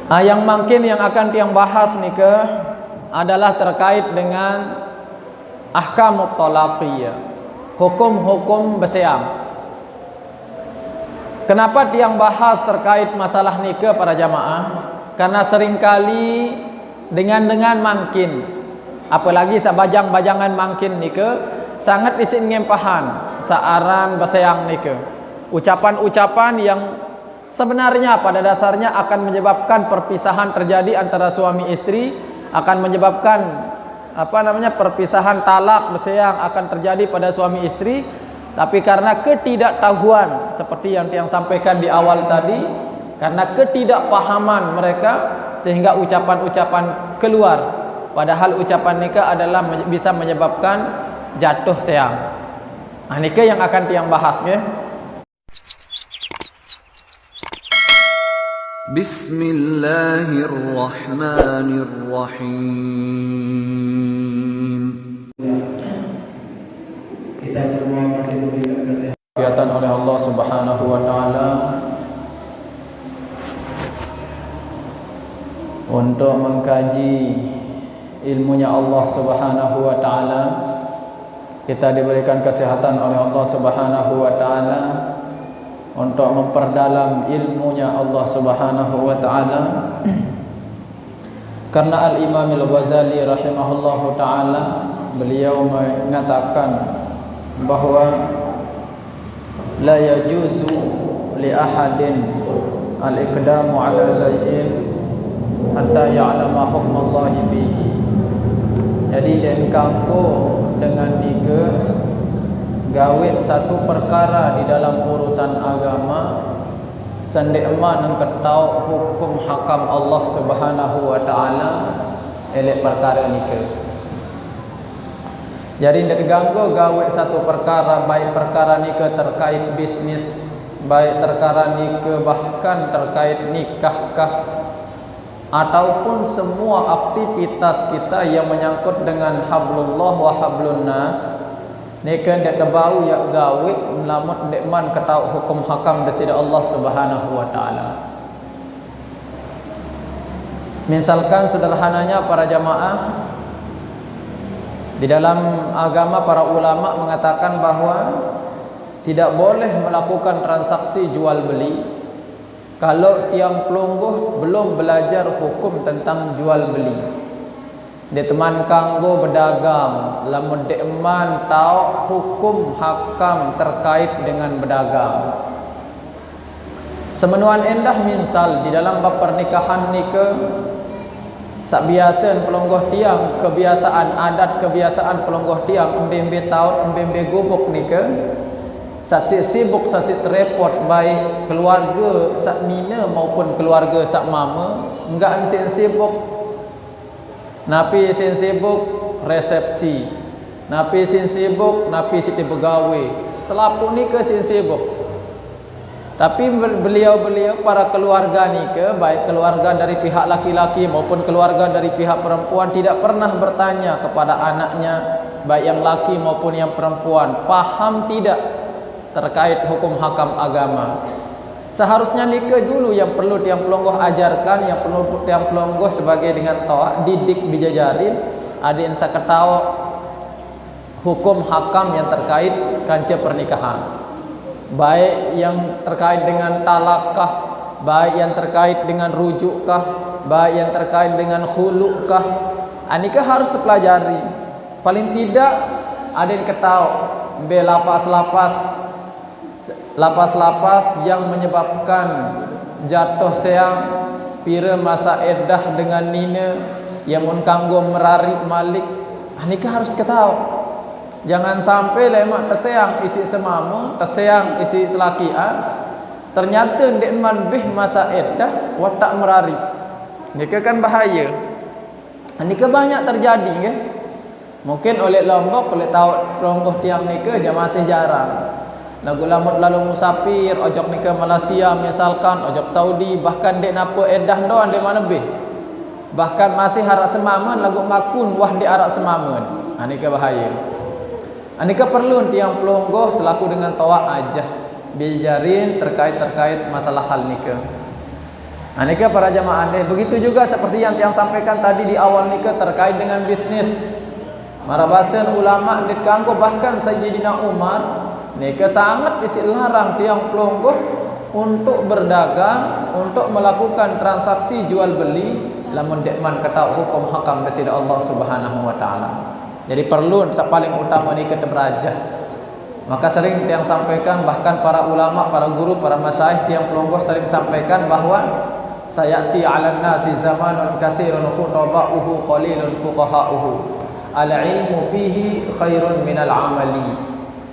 Yang mungkin yang akan tiang bahas nih adalah terkait dengan ahkamut talaqiyah, hukum-hukum berseang. Kenapa tiang bahas terkait masalah nikah para jamaah? Karena seringkali dengan mungkin, apalagi sabajang-bajangan mungkin nikah sangat isin ngempahan searan berseang nikah. Ucapan-ucapan yang sebenarnya pada dasarnya akan menyebabkan perpisahan terjadi antara suami istri, akan menyebabkan perpisahan talak berseang akan terjadi pada suami istri, tapi karena ketidaktahuan seperti yang tiang sampaikan di awal tadi, karena ketidakpahaman mereka sehingga ucapan-ucapan keluar, padahal ucapan nikah adalah bisa menyebabkan jatuh seang. Nikah yang akan tiang bahas Bismillahirrahmanirrahim. Kita semua masih diberikan kesehatan oleh Allah Subhanahu wa taala untuk mengkaji ilmunya Allah Subhanahu wa taala. Kita diberikan kesehatan oleh Allah Subhanahu wa taala untuk memperdalam ilmunya Allah Subhanahu wa taala. Karena Al-Imam Al-Ghazali rahimahullahu taala, beliau mengatakan bahwa la yajuzu li ahadin al-iqdamu ala syai'in hatta ya'lama hukmallahi bihi. Jadi den kanggo dengan nikah gawe satu perkara di dalam urusan agama sendek eman ketau hukum hakam Allah Subhanahu wa taala elek perkara nikah. Jadi ndak diganggu gawe satu perkara, baik perkara nikah terkait bisnis, baik perkara nikah bahkan terkait nikahkah, ataupun semua aktivitas kita yang menyangkut dengan hablullah wa hablun nas. Nikah ndak terbau ya gawe melamun ndak man ketau hukum hakam dari Allah Subhanahu wa taala. Misalkan sederhananya para jamaah, di dalam agama para ulama mengatakan bahwa tidak boleh melakukan transaksi jual beli kalau tiang pelungguh belum belajar hukum tentang jual beli. Dia teman kanggo berdagang, lamun dek man tahu hukum hakam terkait dengan berdagang. Semenuan endah misal di dalam bab pernikahan nikah, sak biasa pelonggoh tiang, kebiasaan adat kebiasaan pelonggoh tiang embe-embe taut embe-embe gubuk nikah, sak sibuk sak repot baik keluarga sak nina maupun keluarga sak mama, enggak sibuk. Napi sin sibuk resepsi, napi sin sibuk napi siti begawe, selapu nikah sin sibuk. Tapi beliau-beliau para keluarga nikah, baik keluarga dari pihak laki-laki maupun keluarga dari pihak perempuan, tidak pernah bertanya kepada anaknya, baik yang laki maupun yang perempuan, paham tidak terkait hukum hakam agama. Seharusnya nikah dulu yang perlu tiang pelonggoh ajarkan, yang perlu tiang pelonggoh sebagai dengan tawa didik dijajarin, ada yang saketawa hukum hakam yang terkait kanca pernikahan, baik yang terkait dengan talakkah, baik yang terkait dengan rujukkah, baik yang terkait dengan khulukkah. Nikah harus dipelajari. Paling tidak ada yang ketahu be lapas yang menyebabkan jatuh seang, pira masa edah dengan nina yang kanggo merarik malik. Nikah harus ketahu. Jangan sampai lemak terseang isi semama, terseang isi selakian, ternyata ndek man bih masa edah watak merarik. Nikah kan bahaya. Nikah banyak terjadi kan? Mungkin oleh Lombok, oleh tahu pelonggoh tiang nikah je masih jarang. Lagu lamut lalu musafir, ojok nikah Malaysia misalkan, ojok Saudi, bahkan dek napa edah doan di mana bih. Bahkan masih harak semamun lagu makun wah di arak semamun. Nikah bahaya. Nikah perlu tiang pelonggoh selaku dengan tawa aja bijarin terkait masalah hal nikah. Nikah para jamaah deh. Begitu juga seperti yang sampaikan tadi di awal nikah terkait dengan bisnis. Marabasan ulama dikanggo bahkan Sayyidina Umar nikah sangat dilarang tiang pelonggoh untuk berdagang, untuk melakukan transaksi jual beli lamun dekman kata hukum hakam dari Allah Subhanahu wa taala. Jadi perlu paling utama nikah berajah. Maka sering tiang sampaikan bahkan para ulama, para guru, para masyayikh tiang pelonggoh sering sampaikan bahwa sayati 'alan nasi zamanun katsirun khutaba'uhu qalilun fuqaha'uhu. Al-ilmu fihi khairun minal amali.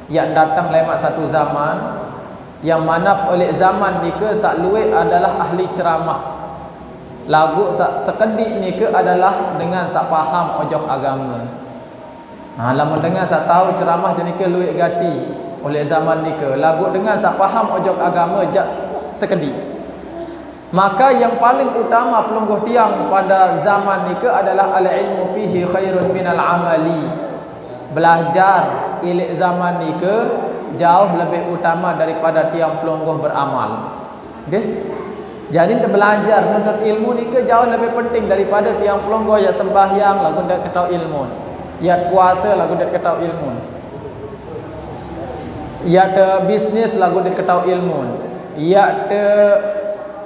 Yang datang lewat satu zaman yang mana oleh zaman ni ke sak luwe adalah ahli ceramah. Lagu sekedik ni ke adalah dengan sak faham ojok agama. Lamun dengan sak tahu ceramah jadi ke luwe gati oleh zaman ni ke lagu dengan sak faham ojok agama sekedik. Maka yang paling utama pelungguh tiang pada zaman ni ke adalah al-ilmu fihi khairun minal amali. Belajar ilik zaman ni ke jauh lebih utama daripada tiang pelungguh beramal. Okey. Jadi belajar nuntut ilmu ni ke jauh lebih penting daripada tiang pelungguh yang sembahyang lagu dak ketau ilmu. Ya puasa lagu dak ketau ilmu. Ya te bisnis lagu dak ketau ilmu. Ya te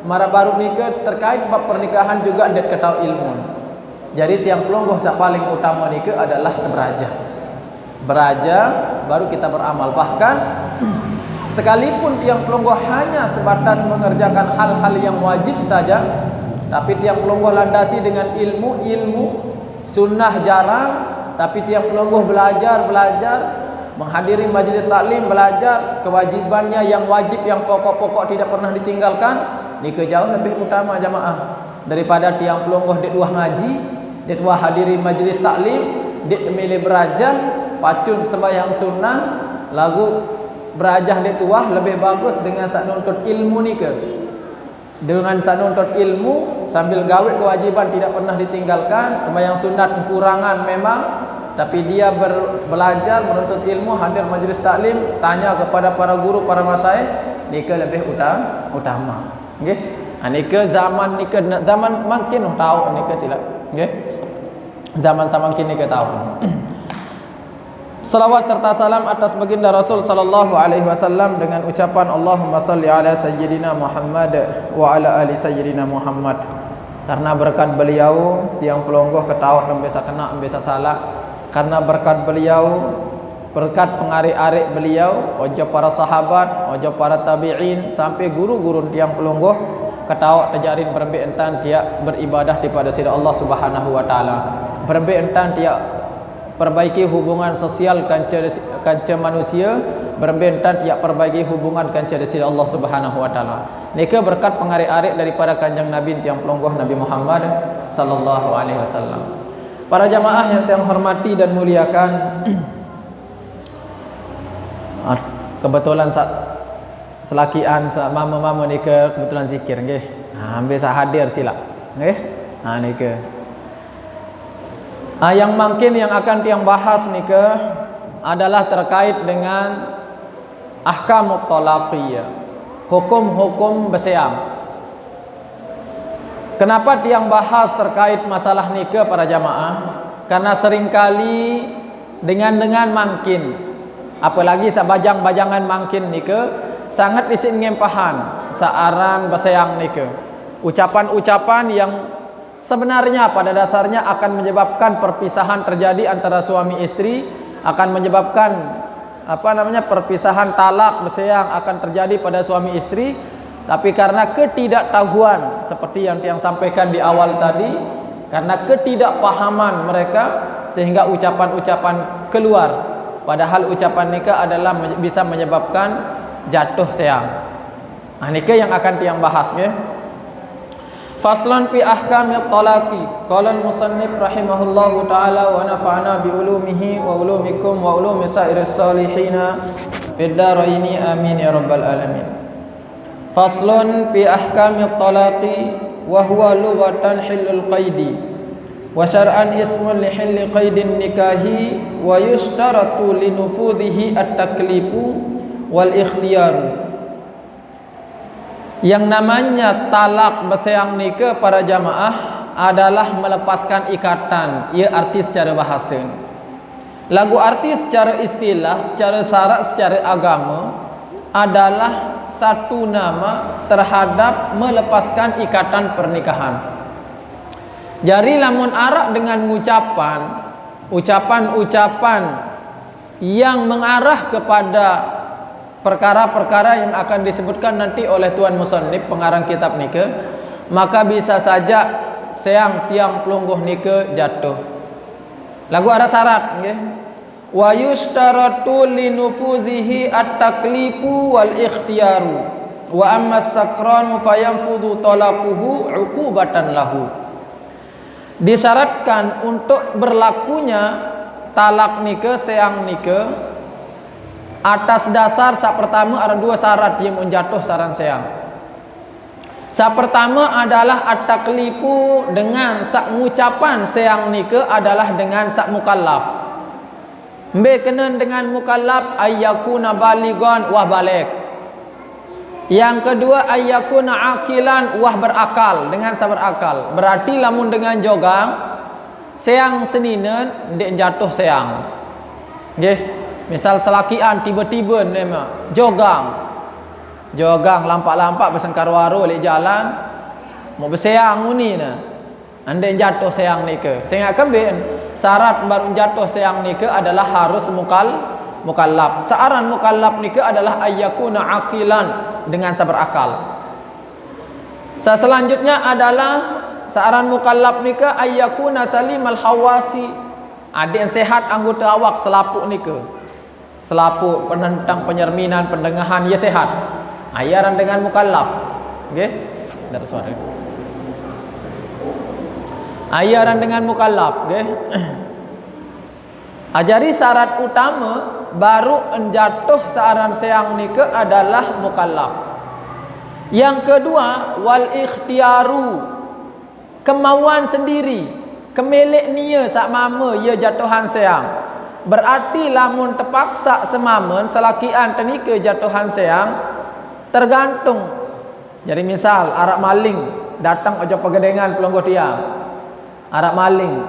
mara baru nikah terkait bab pernikahan juga dia ketahui ilmu. Jadi tiang pelonggoh yang paling utama nikah adalah beraja baru kita beramal. Bahkan sekalipun tiang pelonggoh hanya sebatas mengerjakan hal-hal yang wajib saja, tapi tiang pelonggoh landasi dengan ilmu sunnah jarang, tapi tiang pelonggoh belajar menghadiri majlis taklim, belajar kewajibannya yang wajib, yang pokok-pokok tidak pernah ditinggalkan. Nikah jauh lebih utama jamaah daripada tiang pelonggoh dek dua ngaji, dek dua hadiri majlis taklim, dek milih berajah, pacun sembahyang sunnah, lagu berajah dek tuah lebih bagus dengan sak nuntut ilmu nikah. Dengan sak nuntut ilmu sambil gawe kewajiban tidak pernah ditinggalkan, sembahyang sunat kekurangan memang, tapi dia belajar menuntut ilmu, hadir majlis taklim, tanya kepada para guru, para masyayikh, nikah lebih utama. Okey. Nikah zaman makin tahu nikah silap. Okey. Zaman semakin nikah tahu. Salawat serta salam atas baginda Rasul sallallahu alaihi wasallam dengan ucapan Allahumma salli ala sayyidina Muhammad wa ala ali sayyidina Muhammad. Karena berkat beliau tiang pelonggoh ketahuan membesa kena membesa salah. Karena berkat beliau, berkat pengarik-arik beliau, ojo para sahabat, ojo para tabi'in sampai guru-guru tiang pelungguh ketawa terjarin berbe entan tiak beribadah kepada sida Allah Subhanahu wa taala. Berbe entan tiak perbaiki hubungan sosial kanca manusia, berbe entan tiak perbaiki hubungan kanca sida Allah Subhanahu wa taala. Nika berkat pengarik-arik daripada kanjeng Nabi tiang pelungguh Nabi Muhammad sallallahu alaihi wasallam. Para jamaah yang saya hormati dan muliakan, kebetulan selakian mama-mama ni kebetulan zikir nggih. Ambil saya hadir sila. Nggih. Ni ke. Yang mungkin yang akan tiang bahas ni ke adalah terkait dengan ahkamut talaqiyah. Hukum-hukum bersiam. Kenapa tiang bahas terkait masalah nikah para jamaah? Karena seringkali dengan makin, apalagi sabajang-bajangan makin nikah sangat isin ngempahan searan basayang nikah. Ucapan-ucapan yang sebenarnya pada dasarnya akan menyebabkan perpisahan terjadi antara suami istri, akan menyebabkan perpisahan talak basayang akan terjadi pada suami istri. Tapi karena ketidaktahuan seperti yang tiang sampaikan di awal tadi, karena ketidakpahaman mereka sehingga ucapan-ucapan keluar, padahal ucapan nikah adalah bisa menyebabkan jatuh sayang. Nikah yang akan tiang bahas ya. Faslun fi ahkamit talaqi. Qala al-musannif rahimahullahu taala wa nafa'ana bi ulumihi wa ulumikum wa ulumi sa'iris salihina fid dharaini amin ya rabbal alamin. Faslun fi ahkamit talaqi wa huwa lughatan hillul qaidi wa syar'an ismun li hilli qaidin nikahi wa yushtaratu li nufudhihi at-taklifu wal ikhtiyaru. Yang namanya talak berseang nikah para jamaah adalah melepaskan ikatan. Ia arti secara bahasa. Lagu arti secara istilah, secara syarat, secara agama adalah satu nama terhadap melepaskan ikatan pernikahan. Jadi lamun arak dengan ucapan-ucapan yang mengarah kepada perkara-perkara yang akan disebutkan nanti oleh Tuan Musannif pengarang kitab nikah, maka bisa saja seang tiang pelungguh nikah jatuh. Lagu ada syarat nggih. Wa yushtaratu linufuzihi at-taklifu wal ikhtiyaru wa amma as-sakranu fayanfudu talaquhu 'uqubatan lahu. Disyaratkan untuk berlakunya talak nikah, seang nikah atas dasar sak pertama ada dua syarat yang menjatuh saran seang. Sak pertama adalah at-taklifu dengan sak ngucapan seang nikah adalah dengan sak mukallaf. Mbe kena dengan mukallaf ayyakuna baligan wah balik. Yang kedua ayyakuna aqilan wah berakal, dengan sabar akal. Berarti lamun dengan jogang seang seninen ndek jatuh seang. Nggih. Misal selakian tiba-tiba nema jogang lampak-lampak bersengkar waru lek jalan mau berseang muni na ande jatuh seang nikah. Saya akan ben syarat baru jatuh seang nikah adalah harus mukallaf. Syarat mukallaf nikah adalah ayyakuna aqilan, dengan sabar akal. Selanjutnya adalah syarat mukallaf nikah ayyakuna salimal hawasi, ada yang sehat anggota awak selapuk nikah. Selapuk, penentang, penyerminan, pendengahan, ia sehat. Ayaran dengan mukallaf. Okey? Ada suara. Ayaran dengan mukallaf, okey? Ajari syarat utama baru menjatuh searan seang nikah adalah mukallaf. Yang kedua, wal ikhtiyaru, kemauan sendiri, kemilik nia sak mama ia jatuhan seang. Berarti lamun terpaksa semamen selakian tenika jatuhan seang tergantung. Jadi misal arak maling datang aja pegedengan pelonggoh tiang. Arak maling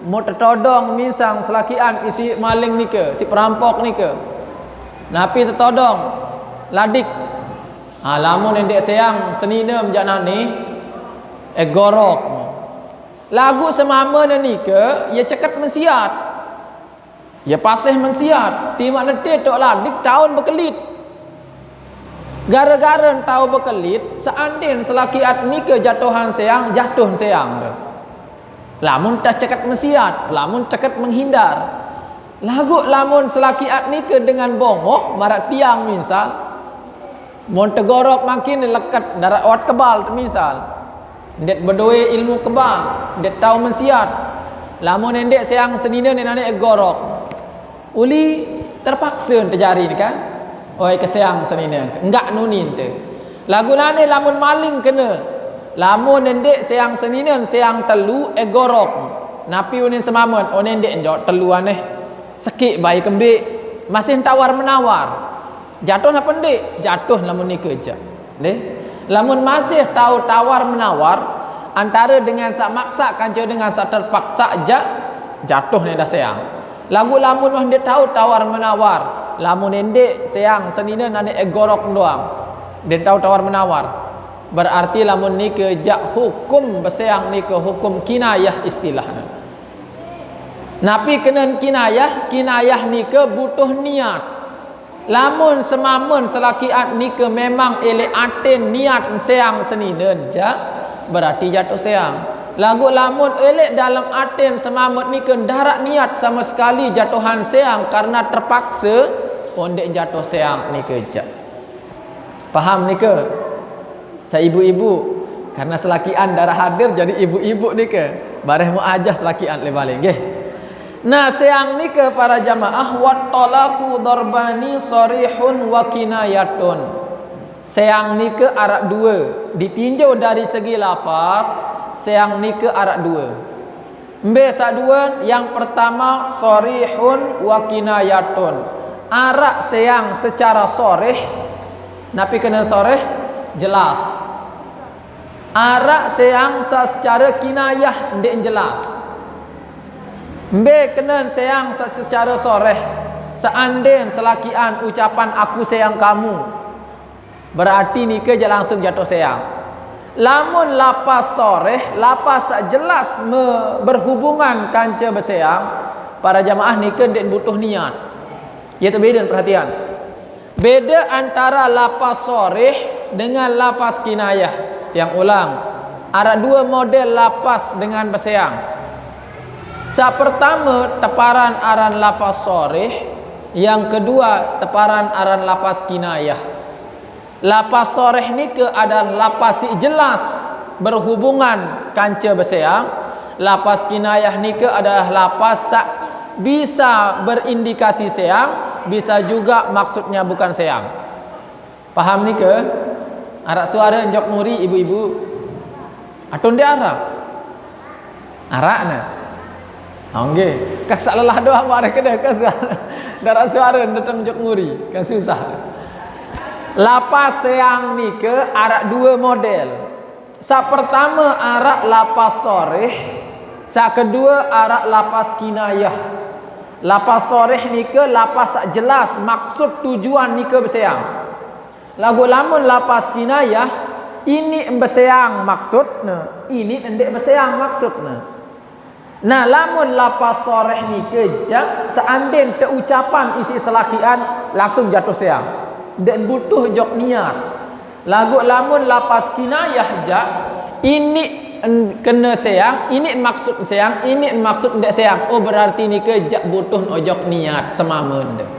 mau tertodong misang selakian isi maling nika, si perampok nika. Napi tertodong ladik. Lamun endek seang senina menjana ni gorok. Lagu semama nika ia cekat mensiat. Ya pasih mensiat, timak letih tok ladik tahun berkelit. Gara-gara tahu berkelit, seandin selakiat ni kejatuhan seang, jatuh seang. Lamun tak cekat mensiat, lamun cekat menghindar. Lagu lamun selakiat ni ke dengan bongoh, marak tiang misal. Mun tegorok makin lekat darat awat kebal misal. Ndet berdua ilmu kebal, ndet tahu mensiat. Lamun endek seang senina ni nane gorok. Uli terpaksa terjari ni kan. Oi keseang senina. Enggak nunin tu. Lagu nane lamun maling kena. Lamun endek seang senina seang telu gorok. Napi unin semamun onen dek njok telu aneh. Sekik bayi kembik. Masih tawar menawar. Jatuh apa ndek? Jatuh lamun ni kerja. Neh. Lamun masih tahu tawar menawar antara dengan sak maksa kanca dengan sak terpaksa aja jatuh ni dah seang. Lagu lamun mah dia tahu tawar menawar. Lamun endek seang senina nane gorok doang. Dia tahu tawar menawar. Berarti lamun ni ke jak hukum berseang ni ke hukum kinayah istilahnya. Napi kena kinayah ni ke butuh niat. Lamun semamun selakiat ni ke memang elek aten niat seang senina ja berarti jatuh seang. Lagu lamun elek dalam aten semamut ni ke darat niat sama sekali jatuhan seang karena terpaksa ondek jatuh seang ni ke ja. Faham ni ke? Saya ibu-ibu karena selakian darah hadir jadi ibu-ibu ni ke bareh mu ajas selakian le balik nggih. Nah seang ni ke para jamaah wat talaqu darbani sarihun wa kinayatun. Seang ni ke arak dua ditinjau dari segi lafaz. Seang ni ke arak dua. Mbe sak dua, yang pertama sorihun wa kinayatun. Arak seang secara sorih, napi kena sorih jelas. arak seang secara kinayah ndek jelas. Mbe kena seang secara soreh. Seandainya selakian ucapan aku sayang kamu, berarti ni ke je langsung jatuh sayang. Lamun lapas soreh, lapas jelas berhubungan kanca bersayang, para jamaah ni ke ndek butuh niat. Ya tu beda, perhatian. Beda antara lapas soreh dengan lapas kinayah. Yang ulang, ada dua model lapas dengan bersayang. Pertama, teparan aran lapas soreh. Yang kedua, teparan aran lapas kinayah. Lapas soreh ni ke adalah lapas jelas berhubungan kanca bersayang. Lapas kinayah ni ke adalah lapas bisa berindikasi sayang, bisa juga maksudnya bukan sayang. Paham ni ke? Arak suara jok muri ibu-ibu. Atau dia arak? Arak na. Okey. Kak sak lelah doang marah kedai kan suara. Darat suara datang jok muri, kan susah. Lapas sayang ni ke arak dua model. Pertama arak lapas soreh, kedua arak lapas kinayah. Lapas soreh ni ke lapas jelas maksud tujuan ni ke bersayang. Lagu lamun lapas kinayah, ini bersayang maksudnya, ini endek bersayang maksudnya. Nah, lamun lapas soreh ni kejak seandainya terucapan isi selakian langsung jatuh sayang. Dan butuh jok niat. Lagu lamun lapas kinayah jak, ini kena sayang, ini maksud sayang, ini maksud endek sayang. Oh berarti ni kejak butuh ojok niat semama ndek.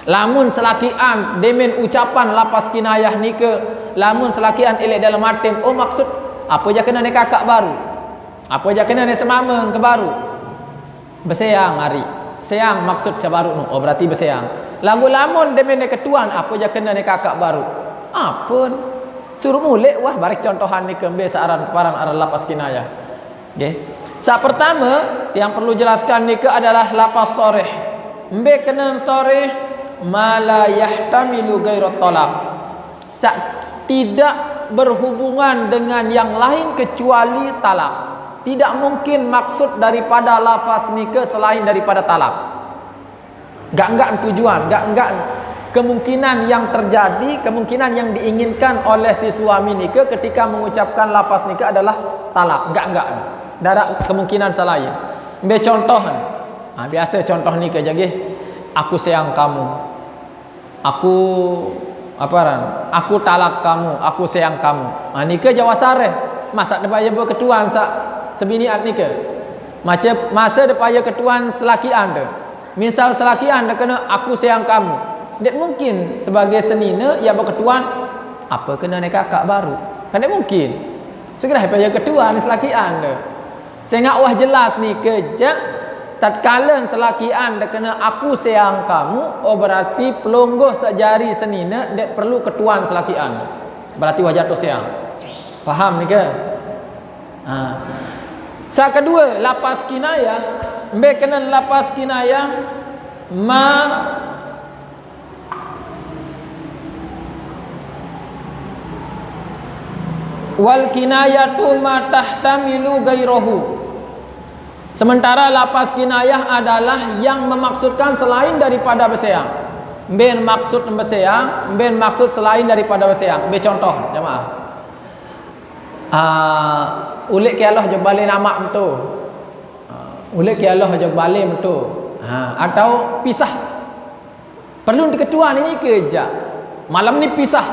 Lamun selakian demen ucapan lapas kinayah ni ke, lamun selakian elek dalam hati, oh maksud apa je kena ni kakak baru, apa je kena ni semama ke baru, bersayang hari sayang maksud sebaru nu, oh berarti bersayang. Lagu lamun demen ni ketuan, apa je kena ni kakak baru, apa suruh mulek wah barik contohan ni kembe searan parang aran lapas kinayah. Okay. Pertama yang perlu jelaskan ni ke adalah lapas soreh. Mbe kena soreh mala yahtamilu ghairat talaq, tidak berhubungan dengan yang lain kecuali talak. Tidak mungkin maksud daripada lafaz nikah selain daripada talak. Gak tujuan, gak kemungkinan yang terjadi, kemungkinan yang diinginkan oleh si suami nikah ketika mengucapkan lafaz nikah adalah talak. Gak ada kemungkinan selain. Ambil contoh. Biasa contoh nikah jadi aku sayang kamu. Aku talak kamu, aku sayang kamu. Nikah jawab sareh. Masa depan ya berketuan sebiniat nikah. Macam masa depan ya ketuan selakian tu. Misal selakian dah kena aku sayang kamu. Tak mungkin sebagai senina ya berketuan apa kena ni kakak baru. Kan tak mungkin. Segera apa ya ketuan selakian tu. Sehingga wah jelas ni kejak tatkala selakian dah kena aku sayang kamu, oh berarti pelonggoh sejari senina tak perlu ketuan selakian. Berarti wah jatuh sayang. Faham ni ke? Kedua, lapas kinayah. Mbe kena lapas kinayah wal kinayatu ma tahtamilu gairahu. Sementara lapas kinayah adalah yang memaksudkan selain daripada bersayang. Ben maksud bersayang, ben maksud selain daripada bersayang. Be contoh jemaah. Ulik ke Allah jog balik nama tu. Ulik ke Allah jog balik tu. Atau pisah. Perlu diketuan ini kerja. Malam ni pisah.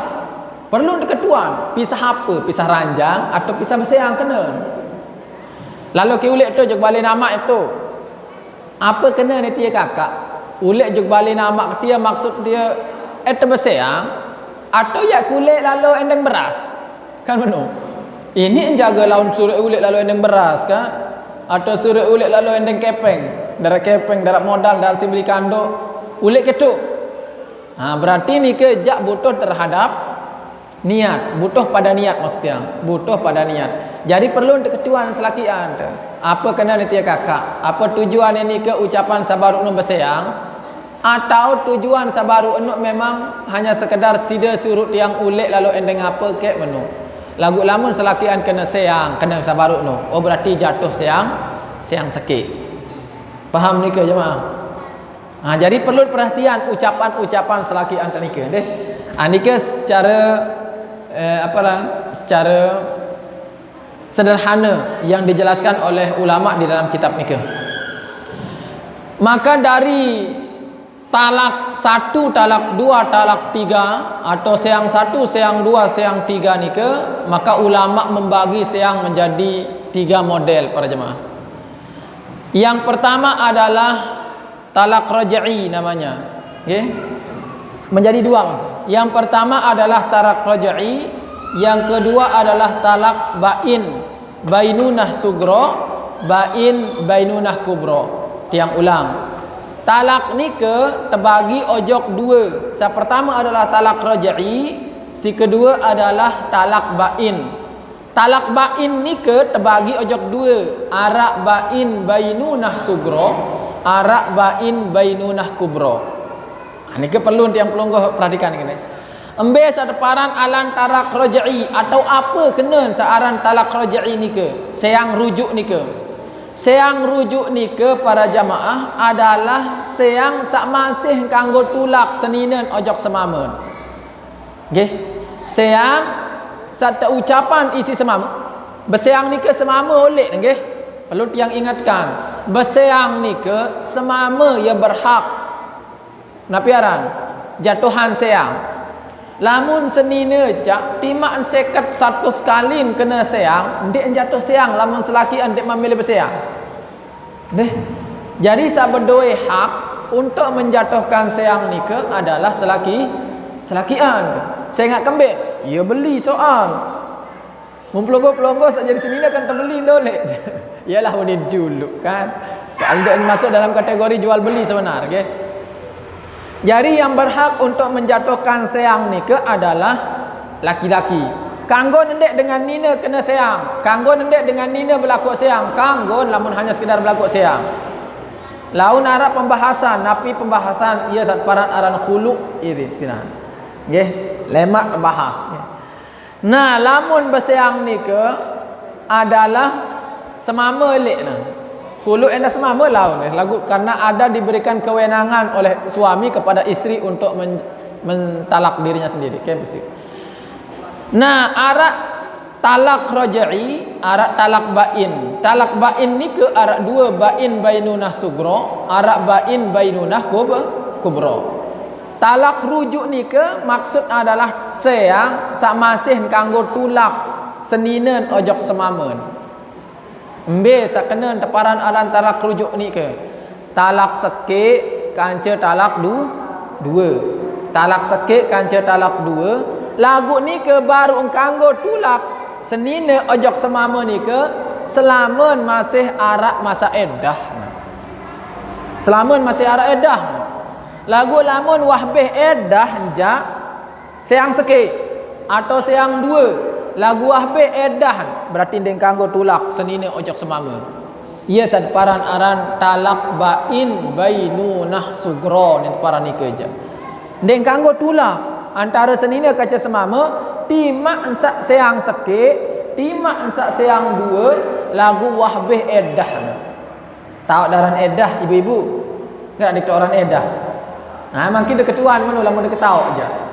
Perlu diketuan. Pisah apa? Pisah ranjang atau pisah bersayang kena. Lalu ke ulik tu jog balik nama itu. Apa kena ni dia kakak? Ulik jog balik nama dia maksud dia itu bersayang atau ya kulit lalu endang beras. Kan benar? Ini jaga lawan suruh ulik lalu endang beras kan? Atau suruh ulik lalu endang kepeng. Darah kepeng, darah modal, darah si beli kanduk. Ulik ketuk. Berarti ni kejak butuh terhadap niat, butuh pada niat maksudnya, butuh pada niat. Jadi perlu untuk ketuan selakian. Apa kena nanti kakak? Apa tujuan ini ke ucapan sabaru nu bersayang? Atau tujuan sabaru nu memang hanya sekedar sida surut yang ulik lalu endeng apa kek menu. Lagu lamun selakian kena seang, kena sabaruk no. Oh berarti jatuh seang sikit. Faham ni ke jemaah? Jadi perlu perhatian ucapan-ucapan selakian tanika deh. Ni ke secara secara sederhana yang dijelaskan oleh ulama di dalam kitab ni ke. Maka dari talak 1, talak 2, talak 3 atau seang 1, seang 2, seang 3 ni ke, maka ulama membagi seang menjadi 3 model para jemaah. Yang pertama adalah talak raj'i namanya. Okey. Menjadi 2. Yang pertama adalah talak raj'i, yang kedua adalah talak bain, bainunah sugro, bainunah kubro. Tiang ulang. Talak ni ke terbagi ojok 2. Yang pertama adalah talak raj'i, si kedua adalah talak bain. Talak bain ni ke terbagi ojok 2. Arak bain bainunah sugro, arak bain bainunah kubro. Ni ke perlu tiang pelonggoh perhatikan ni. Ambil sedeparan alan talak raj'i atau apa kena searan talak raj'i ni ke? Seang rujuk ni ke? Seang rujuk ni ke para jamaah adalah seang sak masih kanggo tulak seninen ojok semamen. Nggih. Seang satu ucapan isi semama. Berseang ni ke semama oleh nggih. Perlu tiang ingatkan. Berseang ni ke semama ia berhak. Napiaran jatuhan seang. Lamun senina jak timak seket 100 sekali kena seang, ndik jatuh seang lamun selaki ndik memilih berseang. Deh. Jadi sak berdua hak untuk menjatuhkan seang ni ke adalah selakian. Saya ingat kembit, ya beli soal. Pelongo-pelongo sak jadi senina kan terbeli dolek. Iyalah udah juluk kan. Soal ndik masuk dalam kategori jual beli sebenar, okey. Jadi yang berhak untuk menjatuhkan seang ni ke adalah laki-laki. Kanggo ndek dengan nina kena seang. Kanggo ndek dengan nina berlaku seang. Kanggo lamun hanya sekedar berlaku seang. Laun arab pembahasan, napi pembahasan ia satparan aran khulu ini sinan. Nggih, lemak bahas. Nah, lamun berseang ni ke adalah semama elek nah. Khulu enda semama laun lagu karena ada diberikan kewenangan oleh suami kepada isteri untuk mentalak dirinya sendiri. Okay, nah, arak talak raj'i, arak talak bain. Talak bain ni ke arak 2 bain bainunah sugro, arak bain bainunah kubro. Talak rujuk ni ke maksud adalah seang sak masih kanggo tulak seninen ojok semamen. Ambil sakena teparan alan talak rujuk ni ke. Talak sekik kanca talak 2. Talak sekik kanca talak 2. Lagu ni ke baru kanggo tulak senina ojok semama ni ke selamun masih arak masa eddah. Selamun masih arak eddah. Lagu lamun wahbih eddah jak seang sekik atau seang 2. Lagu wahbih edah berarti deng kanggo tulak senine ojok semama. Ia sadparan aran talak bain bainunah sugro ni paran ni kerja. Deng kanggo tulak antara senine kaca semama timak ensak seang sekik, timak ensak seang 2, lagu wahbih edah. Tahu daran edah ibu-ibu? Enggak dikit orang edah. Nah, mungkin deketuan mana lamun deket tahu aja.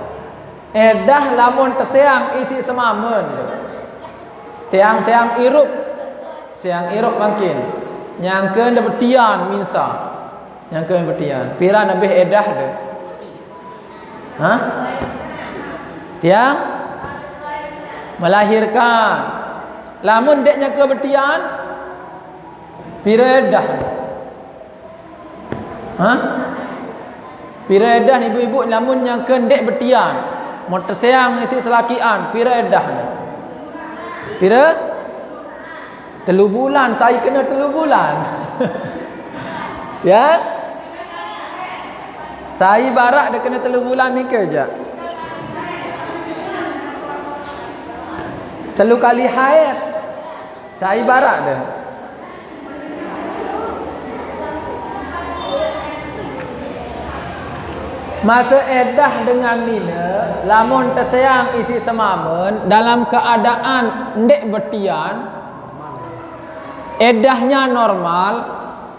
Edah lamun terseang isi semamen. Seang irup. Seang irup makin. Nyangkeun dapat tian minsa. Nyangkeun betian. Pira nabih edah de. Hah? Tiang melahirkan. Lamun dek nyangke betian pira edah. Hah? Pira edah ibu-ibu lamun nyangkeun dek betian. Mau terseang isi selakian pira edah. Pira 3 bulan. Saya kena 3 bulan. Ya. Saya barak dia kena 3 bulan ni ke je. 3 kali haid. Saya barak dia. Masa edah dengan nina lamun terseang isi semamen dalam keadaan ndek betian edahnya normal,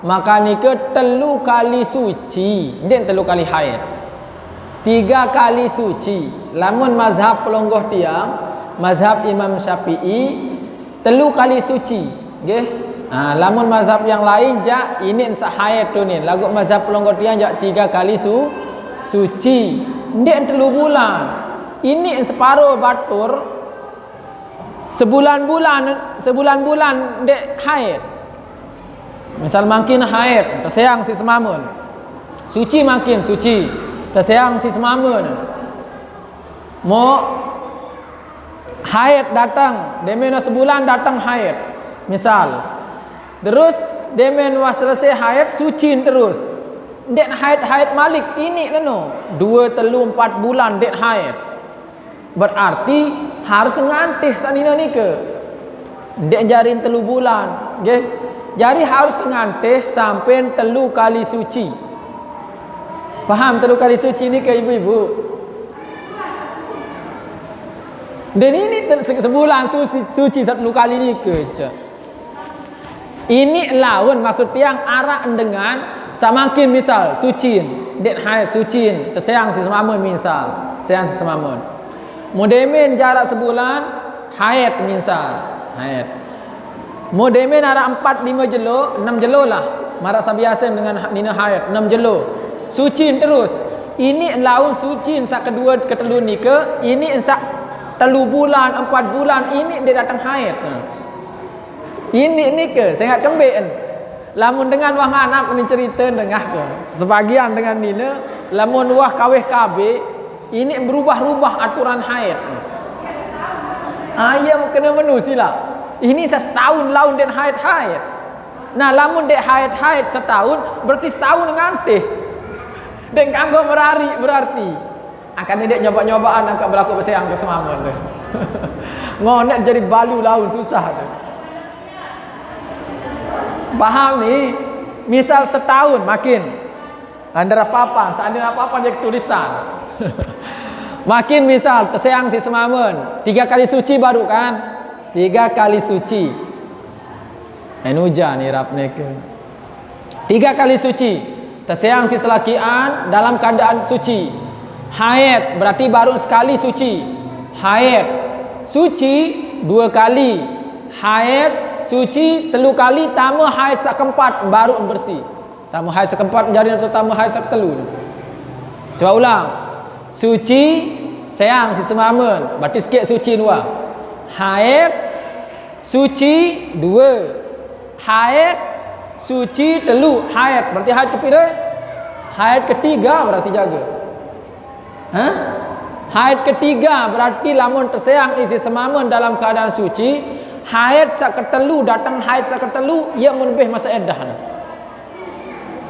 maka nika 3 kali suci, ndek 3 kali haid. 3 kali suci. Lamun mazhab pelonggoh tiang, mazhab Imam Syafi'i 3 kali suci, nggih. Lamun mazhab yang lain jak ini haid tu ni. Lagu mazhab pelonggoh tiang jak 3 kali suci. Ndek 3 bulan. Ini separuh batur sebulan-bulan dek haid. Misal makin haid, terseang si semamun. Suci makin suci, terseang si semamun. Mau haid datang, demen sebulan datang haid. Misal, terus demen was selesai haid suci terus. Dek haid malik ini leno 2, 3, 4 bulan dek haid. Berarti harus ngantih sanina nika. Dek jarin 3 bulan, nggih. Jadi harus ngantih sampai 3 kali suci. Faham 3 kali suci ni ke ibu-ibu? Dan ini sebulan suci 1 kali ni ke je. Ini lawan maksud tiang arah dengan samakin misal suci, dek haid suci, terseang si semamun misal, seang si semamun. Modemen jarak sebulan haid misal, haid. Modemen ada 4-5 jelo, 6 jelo lah. Marak sabiasan dengan nina haid 6 jelo. Suci terus. Ini laun suci sak kedua ketelu ni ke, ini sak 3 bulan, 4 bulan ini dia datang haid. Ini ni ke, saya ingat kembeen. Lamun dengan wah anak ni cerita dengah ke. Sebagian dengan nina, lamun wah kawih KB ini berubah-ubah aturan haid. Ayam kena menu sila. Ini setahun laun dan haid. Nah, lamun dek haid setahun, berarti setahun ngantih. Dek kanggo merari berarti. Akan dek nyoba-nyobaan angkat berlaku berseang ke semamun tu. Ngonek jadi balu laun susah tu. Paham ni? Misal setahun makin. Antara papan, seandainya papan jadi tulisan. Makin misal terseang si semamun 3 kali suci baru kan, 3 kali suci hujan irap neke 3 kali suci terseang si selakian dalam keadaan suci. Haid berarti baru sekali suci. Haid suci 2 kali, haid suci 3 kali, tamu haid sakempat baru bersih. Tamu haid sakempat jadi atau tamu haid saketelu. Coba ulang. Suci seang si semamun, berarti sikit suci 2. Haid suci 2. Haid suci 3. Haid berarti haid kepira? Haid ketiga berarti jaga. Haid ketiga berarti lamun terseang isi semamun dalam keadaan suci. Haid saketelu datang haid saketelu, ia menebih masa iddah.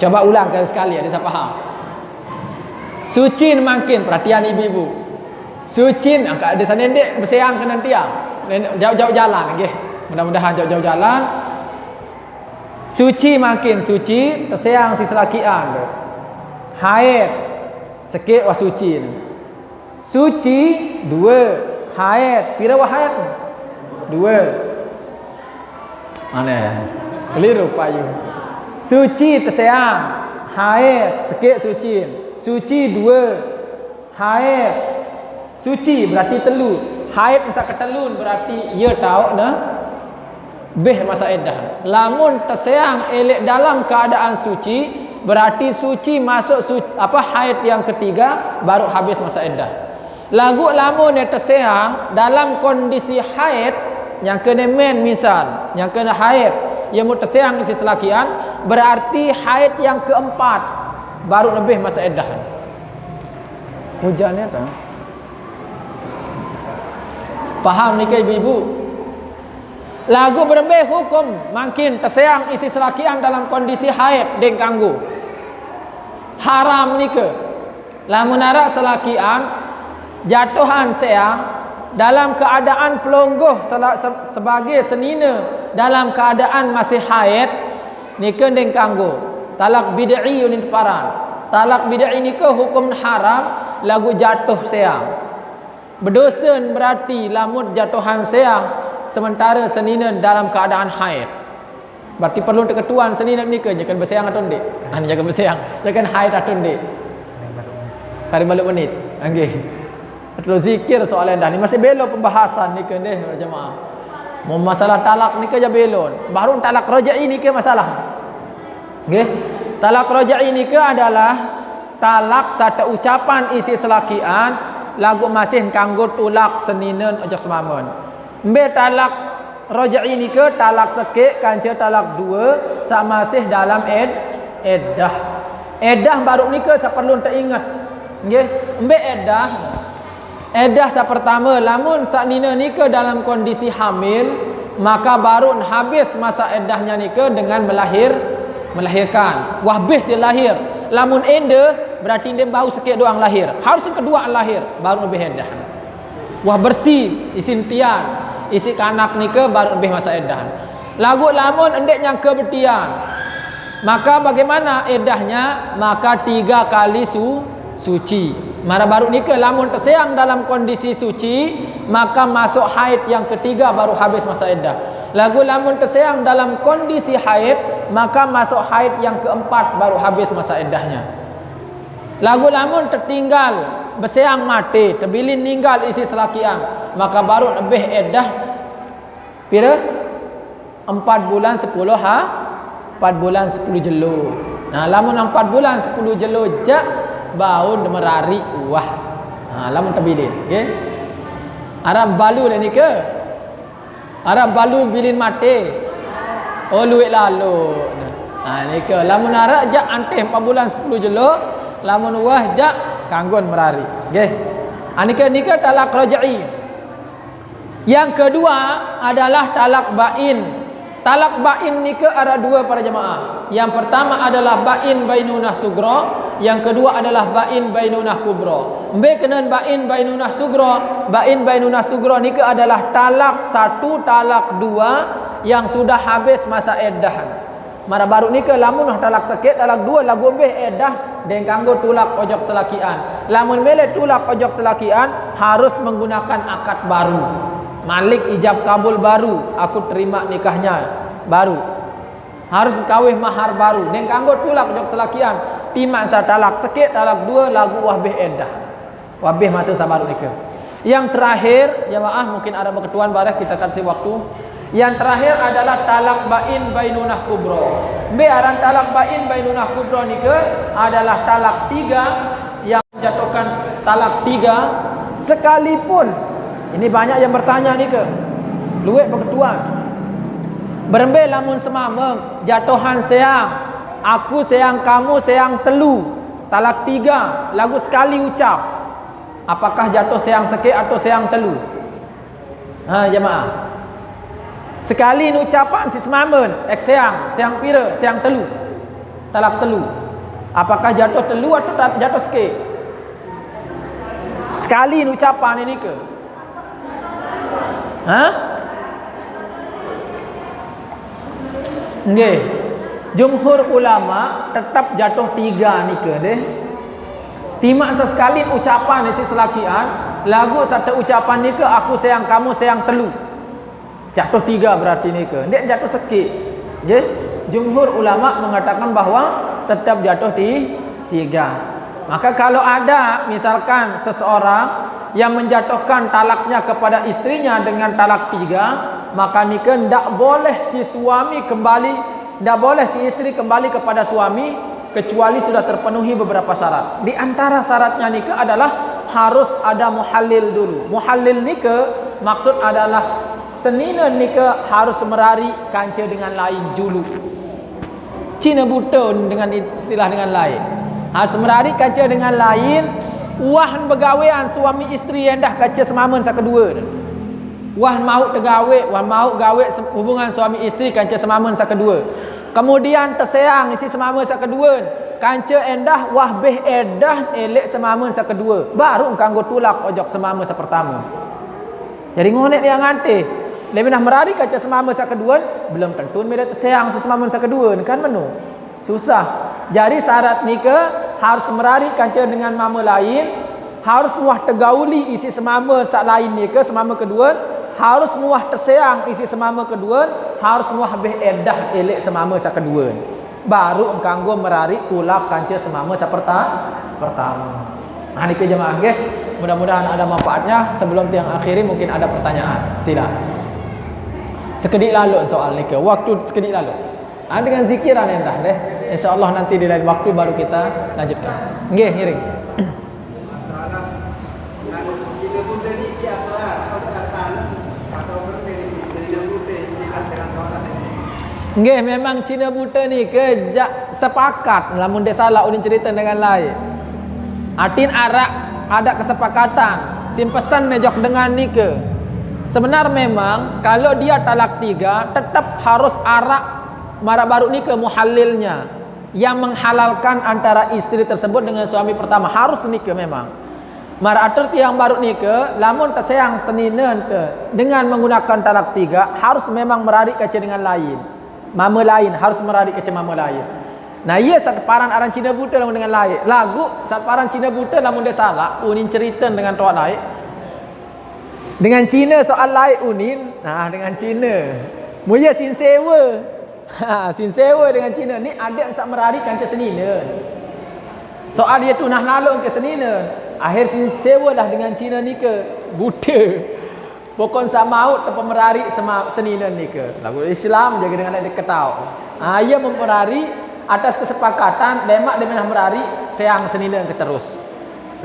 Coba ulang sekali ada siapa faham? Suci makin perhatian ibu-ibu. Suci angkat ada sana dek berseang kena tiang. Jauh-jauh jalan nggih. Mudah-mudahan jauh-jauh jalan. Suci makin suci terseang si selakian tu. Haid sikit wah suci. Suci 2, haid pira wah haid? 2. Mana? Keliru payu. Suci terseang, haid sikit suci. Suci 2, haid suci berarti 3. Haid sak ketelun berarti ia tahu dah beh masa iddah. Lamun terseang elek dalam keadaan suci berarti suci masuk haid yang ketiga baru habis masa iddah. Lagu lamun dia terseang dalam kondisi haid yang kena men misal, yang kena haid yang mau terseang isi selakian berarti haid yang keempat baru lebih masa iddah. Hujannya tak? Paham ni ke ibu-ibu? Lagu berbeza hukum makin terseang isi selakian dalam kondisi haid deng kanggu. Haram ni ke? Lamun ara selakian jatuhan seang dalam keadaan pelonggoh sebagai senina dalam keadaan masih haid ni ke deng kanggu. Talak bid'i unin paran. Talak bid'i ni ke hukum haram lagu jatuh seang. Berdosen berarti lamun jatuhan seang sementara seninen dalam keadaan haid. Berarti perlu ketuan seninen ni ke jangan berseang atau ndik. Jangan berseang, jangan haid atau ndik. Kari balik menit. Okey. Perlu zikir soalan dah ni masih belok pembahasan ni ke deh jemaah. Mau masalah talak ni ke je belon. Baru talak raja'i ni ke masalah. Okey. Talak raja'i ni ke adalah talak satu ucapan isi selakian lagu masih kanggo tulak seninen ojok semamun. Mbe talak raja'i ni ke talak sekek kanca talak dua sama masih dalam eddah. Eddah baru ni ke saperlu teringat. Nggih, mbe eddah sa pertama lamun saknina ni ke dalam kondisi hamil maka baru habis masa eddahnya ni ke dengan melahirkan. Wah habis dia lahir. Lamun ende berarti dia baru sikit doang lahir. Harus yang kedua lahir baru lebih eddah. Wah bersih isin tian, isi kanak ni ke baru lebih masa eddah. Lagu lamun endek yang kebetian. Maka bagaimana eddahnya? Maka 3 kali suci. Mara baru ni ke lamun terseang dalam kondisi suci maka masuk haid yang ketiga baru habis masa eddah. Lagu lamun terseang dalam kondisi haid maka masuk haid yang keempat baru habis masa eddahnya. Lagu lamun tertinggal berseang mati terbilin ninggal isi selakian maka baru lebih eddah pira 4 bulan 10 4 bulan 10 jelo. Nah lamun 4 bulan 10 jelo jak bau merari wah. Lamun terbilin okey. Arab balu dah ni ke? Arab balu bilin mati. Oh luit lalu. Ni ke lamun arab jak anteh 4 bulan 10 jelo, lamun wah jak kanggon merari. Okey. Ni ke talak raja'i. Yang kedua adalah talak bain. Talak bain ni ke ada 2 para jemaah. Yang pertama adalah bain bainunah sugra, yang kedua adalah bain bainunah kubra. Mbe kenan bain bainunah sugra. Bain bainunah sugra ni ke adalah talak 1, talak 2 yang sudah habis masa eddah. Mara baru ni ke lamun talak sikit, talak 2 lagu beh eddah den kanggo tulak ojok selakian. Lamun mele tulak ojok selakian harus menggunakan akad baru. Malik ijab kabul baru, aku terima nikahnya baru. Harus kawih mahar baru. Den kanggo tulak ojok selakian. Timak sa talak sikit, talak 2 lagu wahbih eddah. Wahbih masa sabaru nikah. Yang terakhir, jemaah mungkin ada berketuan barah kita kasih waktu. Yang terakhir adalah talak bain bainunah kubra. Bearan talak bain bainunah kubra ni ke adalah talak 3 yang menjatuhkan talak 3 sekalipun. Ini banyak yang bertanya ni ke. Luit berketuan. Berembe lamun semameng jatuhan seang. Aku seang kamu seang telu. Talak 3 lagu sekali ucap. Apakah jatuh seang sikit atau seang telu? Jemaah. Sekali ni ucapan si semamen seang pira seang telu. Talak telu. Apakah jatuh telu atau jatuh sikit? Sekali ni ucapan ini ke? Nggih. Jumhur ulama tetap jatuh 3 ni ke deh. Timak sesekali ucapan isi selakian, lagu satu ucapan ni ke aku sayang kamu sayang telu. Jatuh 3 berarti ni ke. Ndak jatuh sikit. Nggih. Jumhur ulama mengatakan bahawa tetap jatuh 3. Maka kalau ada misalkan seseorang yang menjatuhkan talaknya kepada istrinya dengan talak 3, maka nikah tidak boleh si suami kembali, tidak boleh si istri kembali kepada suami kecuali sudah terpenuhi beberapa syarat. Di antara syaratnya nikah adalah harus ada muhallil dulu. Muhallil nikah maksud adalah senina nikah harus merari kanca dengan lain dulu. Cina buta dengan istilah dengan lain. Harus merari kanca dengan lain. Wah bergawean suami isteri yang dah kaca semamen sa kedua. Wah mau tergawe, wah mau gawe hubungan suami isteri kanca semamen sa kedua. Kemudian terseang isi semamen sa kedua. Kanca endah wah beh edah elek semamen sa kedua. Baru kanggo tulak ojok semamen sa pertama. Jadi ngonek yang ngante. Lebih nak merari kaca semamen sa kedua, belum tentu mereka terseang semamen sa kedua kan menu. Susah. Jadi syarat nikah harus merari kanca dengan mama lain, harus muah tergauli isi semama sak lain ni ke semama kedua, harus muah terseang isi semama kedua, harus muah habis edah elek semama sak kedua. Baru engkanggo merarik tulak kanca semama sak pertama. Nah, ni ke jemaah nggih. Mudah-mudahan ada manfaatnya. Sebelum tiang akhiri mungkin ada pertanyaan. Sila. Sekedik lalu soal ni ke. Waktu sekedik lalu. Dengan zikiran endah deh. Insya-Allah nanti di lain waktu baru kita lanjutkan. Nggih, ngiring. Nggih, memang Cina buta ni ke sepakat lamun dia salah ulin cerita dengan lain. Atin arak ada kesepakatan simpesan nejok dengan ni ke. Sebenar memang kalau dia talak 3 tetap harus arak mara baru ni ke muhalilnya yang menghalalkan antara istri tersebut dengan suami pertama, harus ni ke memang. Mara atur tiang baru ni ke lamun tersayang seninen te dengan menggunakan talak 3 harus memang merarik kaca dengan lain. Mama lain harus merarik ke mama lain. Nah, ia satu paran aran Cina buta lamun dengan lain. Lagu satu paran Cina buta lamun dia salah, unin cerita dengan tuan lain. Dengan Cina soal lain unin, nah dengan Cina. Muya sin sewa. Sin sewa dengan Cina ni ada yang sak merarik kanca senina. Soal dia tu nah nalung ke senina. Akhir sin sewa dah dengan Cina ni ke buta. Pokon sama maut tanpa merarik sama senina ni ke. Lagu Islam jaga dengan dia ketau. Ia memperari atas kesepakatan demak dia merari sayang senina ke terus.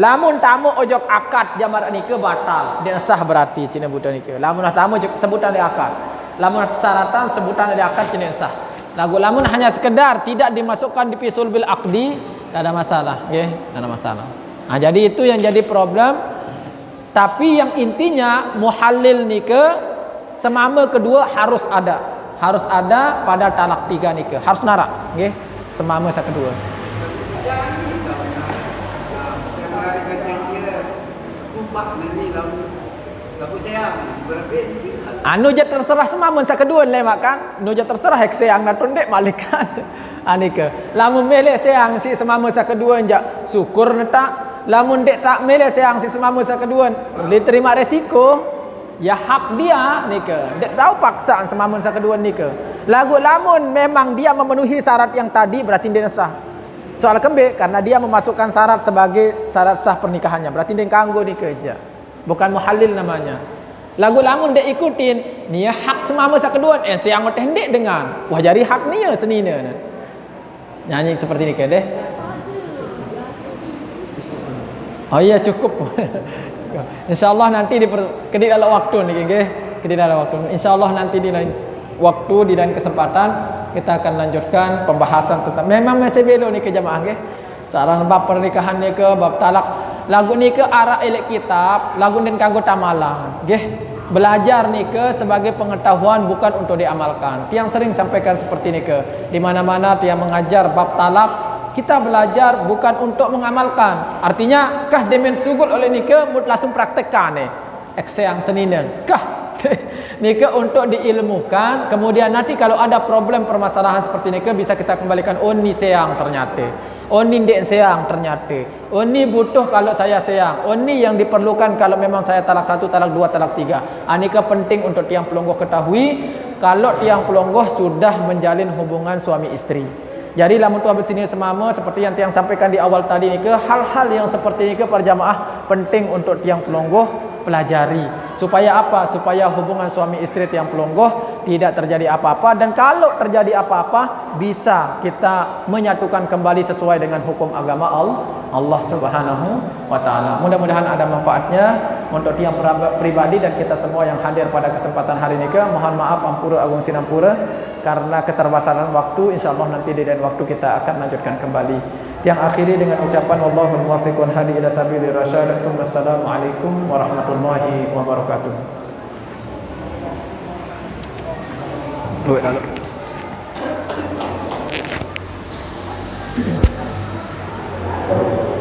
Lamun tamu ojok akad jamar ni ke batal. Dia sah berarti Cina buta ni ke. Lamun tamu sebutan dia akad. Lamun persyaratan sebutan dia akad Cina sah. Lagu lamun hanya sekedar tidak dimasukkan di fisul bil aqdi, tak ada masalah, nggih, tak ada masalah. Nah, jadi itu yang jadi problem. Tapi yang intinya muhalil nikah semama kedua harus ada. Harus ada pada talak 3 nikah. Harus narak, nggih. Semama sak kedua. Anu je terserah semama sak kedua lemak kan. Anu je terserah hek sayang nak tundek malikan. Anika. Lamun melek sayang si semama sak kedua njak syukur netak. Lamun dek tak melek sayang si semama sak kedua, boleh terima resiko. Ya hak dia nika. Dek tahu paksaan semama sak kedua nika. Lagu lamun memang dia memenuhi syarat yang tadi berarti dia sah. Soal kembe karena dia memasukkan syarat sebagai syarat sah pernikahannya, berarti dia kanggo nika aja. Bukan muhalil namanya. Lagu lamun dek ikutin, nia hak semama sak kedua sayang teh dek dengan. Wah jadi hak nia senina. Nyanyi seperti ni ke deh. Oh iya cukup. InsyaAllah nanti di kedik dalam waktu ni nggih. Kedik dalam waktu. InsyaAllah nanti di lain waktu di lain kesempatan kita akan lanjutkan pembahasan tentang memang masih belo ni ke jamaah nggih. Saran bab pernikahan ni ke bab talak. Lagu ni ke arak elek kitab, lagu den kanggo tamalan nggih. Belajar ni ke sebagai pengetahuan bukan untuk diamalkan. Tiang sering sampaikan seperti ni ke. Di mana-mana tiang mengajar bab talak kita belajar bukan untuk mengamalkan. Artinya kah demen sugul oleh nika langsung praktekkan ni. Ekseyang senina. Kah nika untuk diilmukan, kemudian nanti kalau ada problem permasalahan seperti nika bisa kita kembalikan oh ni sayang ternyata. Oh ni dek sayang ternyata. Oh ni butuh kalau saya sayang. Oh ni yang diperlukan kalau memang saya talak 1, talak 2, talak 3. Nika penting untuk tiang pelonggoh ketahui kalau tiang pelonggoh sudah menjalin hubungan suami istri. Jadi lamun tuan bersini semama seperti yang tiang sampaikan di awal tadi ni ke hal-hal yang seperti ini ke para jamaah penting untuk tiang pelonggoh pelajari. Supaya apa? Supaya hubungan suami istri tiang pelonggoh tidak terjadi apa-apa, dan kalau terjadi apa-apa bisa kita menyatukan kembali sesuai dengan hukum agama Allah Subhanahu wa taala. Mudah-mudahan ada manfaatnya untuk tiang pribadi dan kita semua yang hadir pada kesempatan hari ini ke. Mohon maaf ampura agung sinampura karena keterbatasan waktu. Insyaallah nanti di lain waktu kita akan lanjutkan kembali. Yang akhiri dengan ucapan wallahul muwaffiq wal hadi ila sabilir rasyad. Wassalamualaikum warahmatullahi wabarakatuh.